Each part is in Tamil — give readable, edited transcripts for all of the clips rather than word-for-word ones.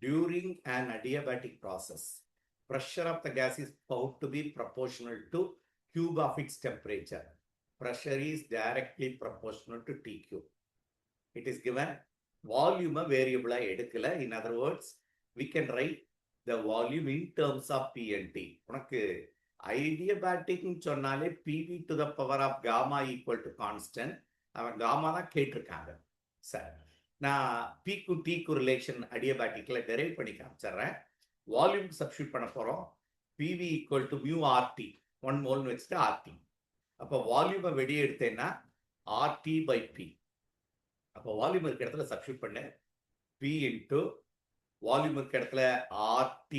during an adiabatic process, pressure of the gas is found to be proportional to cube of its temperature. Pressure is directly proportional to T cube. It is given volume variable எடுக்கல. In other words, we can write the volume in terms of P and T. உனக்கு adiabatic சொன்னாலே PV to the power of gamma equal to constant. அவன் gamma தான் கேட்டிருக்காங்க. சரி, நான் P-க்கு T-க்கு ரிலேஷன் adiabaticல டெரைவ் பண்ணி காமிச்சிடுறேன். வால்யூம் சப்ஸ்டியூட் பண்ண போறோம். PV equal to mu RT, 1 mole வச்சுட்டு RT. அப்போ வால்யூமை வெளியே எடுத்தேன்னா RT by P. அப்போ வால்யூம் இருக்க இடத்துல சப்ஸ்டியூட் பண்ணு. P இன்ட்டு வால்யூம் இருக்க இடத்துல RT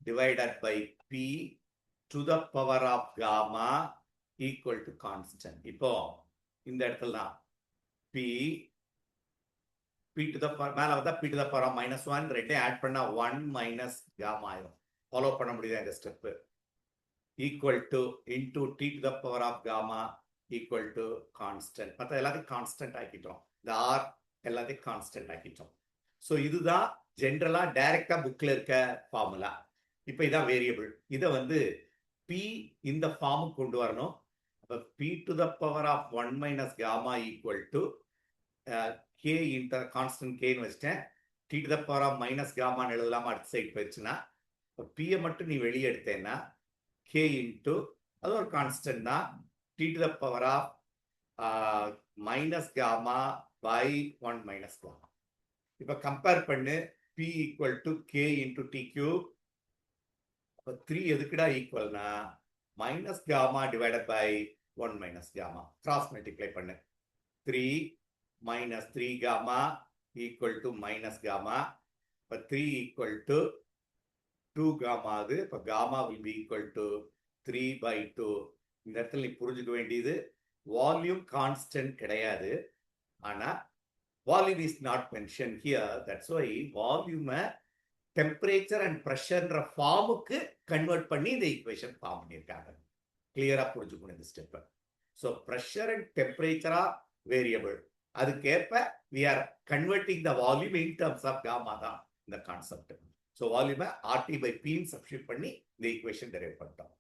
divided by P to the power of gamma equal to constant. இப்போ இந்த இடத்துல தான் P to the power மேலே வந்தால் P to the power of -1 ரெண்டையும் ஆட் பண்ணால் 1 minus gamma ஆயிரும். ஃபாலோ பண்ண முடியுதா இந்த step? Equal to into T to the power of gamma equal to constant. மற்ற எல்லாத்தையும் கான்ஸ்டன்ட் ஆக்கிட்டோம். இந்த ஆர் எல்லாத்தையும் கான்ஸ்டன்ட் ஆக்கிட்டோம். ஸோ இதுதான் ஜென்ரலா டைரக்டா புக்ல இருக்க ஃபார்முலா. இப்போ இதான் வேரியபிள். இதை வந்து P இந்த ஃபார்முக்கு கொண்டு வரணும். அப்போ P to the power of 1 minus gamma equal to K இன்ட கான்ஸ்டன்ட் கேன்னு வச்சுட்டேன். T to the power of minus gamma எழுதலாமா? அடுத்த சைட் போயிடுச்சுன்னா இப்போ P மட்டும் நீ வெளியே எடுத்தேன்னா K இன்ட்டு அது ஒரு கான்ஸ்டன்ட் தான், T to the power of minus gamma by 1 minus gamma. இப்போ கம்பேர் பண்ணு. P equal to K into T cube. இப்போ 3 எதுக்குடா ஈக்குவல்னா minus gamma divided by 1 minus gamma. Cross multiply பண்ணு. 3 minus 3 gamma equal to minus gamma. இப்போ 3 equal to 2 gamma அது. இப்போ gamma will be equal to 3 by 2. இந்த இடத்துல நீ புரிஞ்சுக்க வேண்டியது வால்யூம் கான்ஸ்டன்ட் கிடையாது. ஆனா volume is not mention here. That's why வால்யூமை டெம்பரேச்சர் அண்ட் ப்ரெஷர்ன்ற ஃபார்முக்கு கன்வெர்ட் பண்ணி இந்த ஈக்குவேஷன் ஃபார்ம் பண்ணியிருக்காங்க. கிளியரா புரிஞ்சுக்கணும் இந்த ஸ்டெப்பை. ஸோ ப்ரெஷர் அண்ட் டெம்பரேச்சரா வேரியபிள், அதுக்கேற்ப we are converting the volume in terms of gamma தான் இந்த கான்செப்ட். ஸோ வால்யூமை RT by P சப்ஸ்டியூட் பண்ணி இந்த ஈக்குவேஷன் டெரைவ் பண்ணிட்டோம்.